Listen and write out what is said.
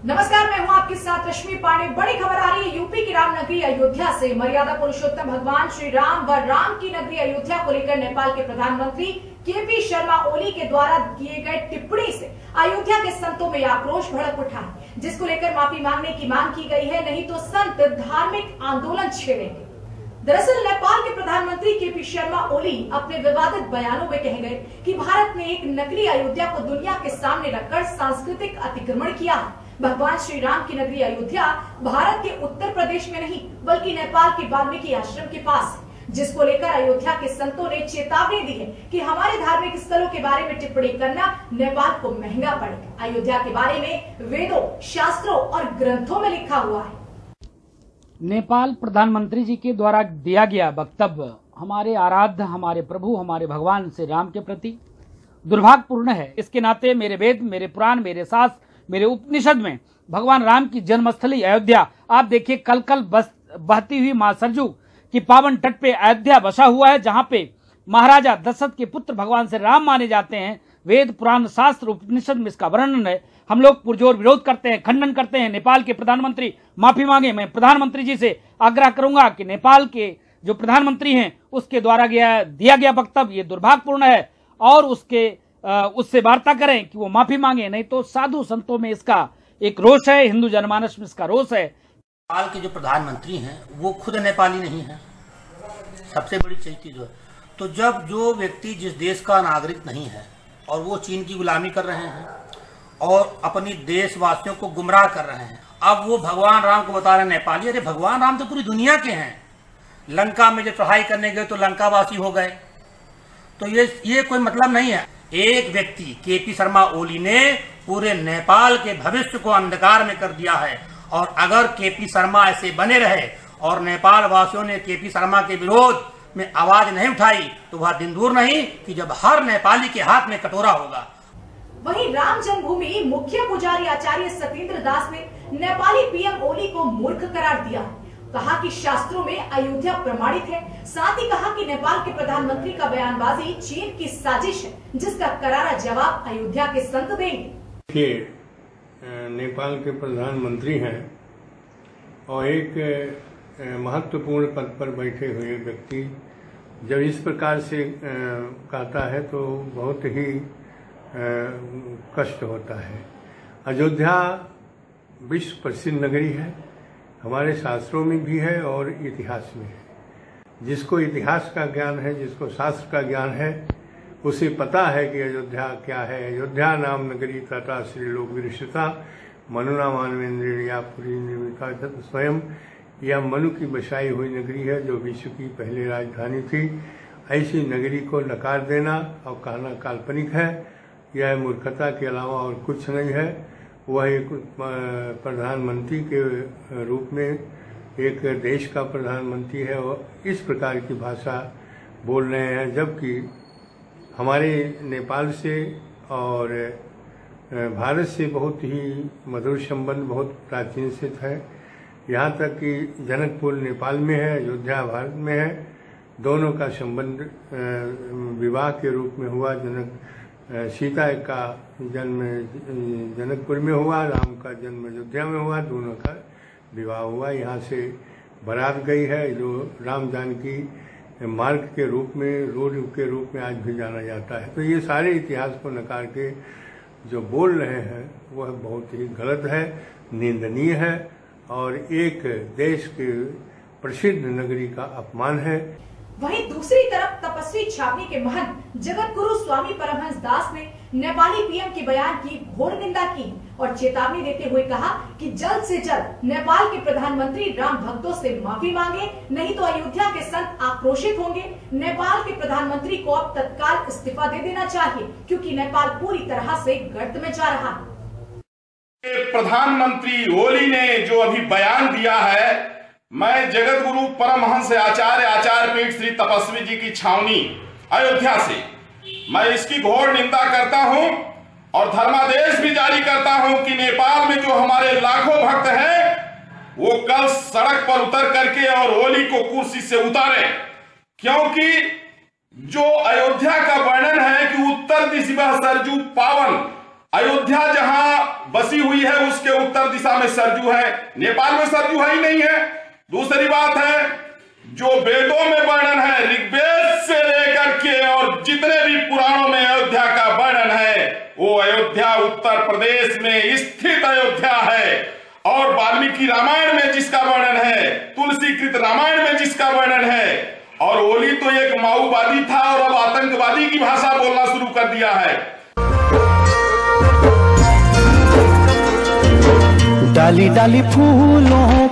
नमस्कार, मैं हूं आपके साथ रश्मि पांडे। बड़ी खबर आ रही है यूपी की रामनगरी अयोध्या से। मर्यादा पुरुषोत्तम भगवान श्री राम व राम की नगरी अयोध्या को लेकर नेपाल के प्रधानमंत्री केपी शर्मा ओली के द्वारा किए गए टिप्पणी से अयोध्या के संतों में आक्रोश भड़क उठा है, जिसको लेकर माफी मांगने की मांग की गई है, नहीं तो संत धार्मिक आंदोलन छेड़ेंगे। दरअसल नेपाल के प्रधानमंत्री केपी शर्मा ओली अपने विवादित बयानों में कह गए कि भारत ने एक नकली अयोध्या को दुनिया के सामने रखकर सांस्कृतिक अतिक्रमण किया है। भगवान श्री राम की नगरी अयोध्या भारत के उत्तर प्रदेश में नहीं बल्कि नेपाल के वाल्मीकि आश्रम के पास है, जिसको लेकर अयोध्या के संतों ने चेतावनी दी है कि हमारे धार्मिक स्थलों के बारे में टिप्पणी करना नेपाल को महंगा पड़ेगा। अयोध्या के बारे में वेदों, शास्त्रों और ग्रंथों में लिखा हुआ है। नेपाल प्रधानमंत्री जी के द्वारा दिया गया वक्तव्य हमारे आराध्य, हमारे प्रभु, हमारे भगवान श्री राम के प्रति दुर्भाग्यपूर्ण है। इसके नाते मेरे वेद, मेरे पुराण, मेरे शास्त्र, मेरे उपनिषद में भगवान राम की जन्मस्थली अयोध्या, आप देखिए कल कल बहती हुई मां सरजू की पावन तट पे अयोध्या बसा हुआ है, जहां पे महाराजा दशरथ के पुत्र भगवान से राम माने जाते हैं। वेद, पुराण, शास्त्र, उपनिषद में इसका वर्णन है। हम लोग पुरजोर विरोध करते हैं, खंडन करते हैं। नेपाल के प्रधानमंत्री माफी मांगे। मैं प्रधानमंत्री जी से आग्रह करूंगा कि नेपाल के जो प्रधानमंत्री हैं उसके द्वारा दिया गया वक्तव्य ये दुर्भाग्यपूर्ण है और उससे वार्ता करें कि वो माफी मांगे, नहीं तो साधु संतों में इसका एक रोष है, हिंदू जनमानस में इसका रोष है। नेपाल के जो प्रधानमंत्री हैं वो खुद नेपाली नहीं है, सबसे बड़ी चीज जो है। तो जब जो व्यक्ति जिस देश का नागरिक नहीं है और वो चीन की गुलामी कर रहे हैं और अपनी देशवासियों को गुमराह कर रहे हैं, अब वो भगवान राम को बता रहे हैं नेपाली। अरे भगवान राम तो पूरी दुनिया के हैं। लंका में जब चढ़ाई करने गए तो लंकावासी हो गए, तो ये कोई मतलब नहीं है। एक व्यक्ति केपी शर्मा ओली ने पूरे नेपाल के भविष्य को अंधकार में कर दिया है। और अगर केपी शर्मा ऐसे बने रहे और नेपाल वासियों ने केपी शर्मा के विरोध में आवाज नहीं उठाई तो वह दिन दूर नहीं कि जब हर नेपाली के हाथ में कटोरा होगा। वहीं राम जन्मभूमि मुख्य पुजारी आचार्य सत्येंद्र दास ने नेपाली पीएम ओली को मूर्ख करार दिया। कहा कि शास्त्रों में अयोध्या प्रमाणित है। साथ ही कहा कि नेपाल के प्रधानमंत्री का बयानबाजी चीन की साजिश है, जिसका करारा जवाब अयोध्या के संत देंगे। नेपाल के प्रधानमंत्री हैं और एक महत्वपूर्ण पद पर बैठे हुए व्यक्ति जब इस प्रकार से कहता है तो बहुत ही कष्ट होता है। अयोध्या विश्व प्रसिद्ध नगरी है, हमारे शास्त्रों में भी है और इतिहास में है। जिसको इतिहास का ज्ञान है, जिसको शास्त्र का ज्ञान है, उसे पता है कि अयोध्या क्या है। अयोध्या नाम नगरी तथा श्री लोक विरिष्ठता मनुना मानवेंद्रिया पुरी निर्मिका स्वयं। यह मनु की बसाई हुई नगरी है जो विश्व की पहली राजधानी थी। ऐसी नगरी को नकार देना और कहना काल्पनिक है। यह मूर्खता के अलावा और कुछ नहीं है। वह एक प्रधानमंत्री के रूप में एक देश का प्रधानमंत्री है और इस प्रकार की भाषा बोल रहे हैं, जबकि हमारे नेपाल से और भारत से बहुत ही मधुर संबंध बहुत प्राचीन से है। यहाँ तक कि जनकपुर नेपाल में है, अयोध्या भारत में है। दोनों का संबंध विवाह के रूप में हुआ। सीता का जन्म जनकपुर में हुआ, राम का जन्म अयोध्या में हुआ, दोनों का विवाह हुआ। यहाँ से बारात गई है जो राम जानकी मार्ग के रूप में, रोड के रूप में आज भी जाना जाता है। तो ये सारे इतिहास को नकार के जो बोल रहे हैं वह बहुत ही गलत है, निंदनीय है और एक देश के प्रसिद्ध नगरी का अपमान है। वहीं दूसरी तरफ तपस्वी छावनी के महंत जगत गुरु स्वामी परमहंस दास ने नेपाली पीएम के बयान की घोर निंदा की और चेतावनी देते हुए कहा कि जल्द से जल्द नेपाल के प्रधानमंत्री राम भक्तों से माफी मांगे, नहीं तो अयोध्या के संत आक्रोशित होंगे। नेपाल के प्रधानमंत्री को अब तत्काल इस्तीफा दे देना चाहिए, क्योंकि नेपाल पूरी तरह से गर्त में जा रहा है। प्रधानमंत्री ओली ने जो अभी बयान दिया है, मैं जगत गुरु परमहंस आचार्य पीठ श्री तपस्वी जी की छावनी अयोध्या से मैं इसकी घोर निंदा करता हूं और धर्मादेश भी जारी करता हूं कि नेपाल में जो हमारे लाखों भक्त हैं वो कल सड़क पर उतर करके और ओली को कुर्सी से उतारें, क्योंकि जो अयोध्या का वर्णन है कि उत्तर दिशा सरजू पावन, अयोध्या जहां बसी हुई है उसके उत्तर दिशा में सरजू है, नेपाल में सरजू है ही नहीं है। दूसरी बात है, जो वेदों में वर्णन है, ऋग्वेद से लेकर के और जितने भी पुराणों में अयोध्या का वर्णन है, वो अयोध्या उत्तर प्रदेश में स्थित अयोध्या है। और वाल्मीकि रामायण में जिसका वर्णन है, तुलसीकृत रामायण में जिसका वर्णन है, और ओली तो एक माओवादी था और अब आतंकवादी की भाषा बोलना शुरू कर दिया है। डाली डाली फूलों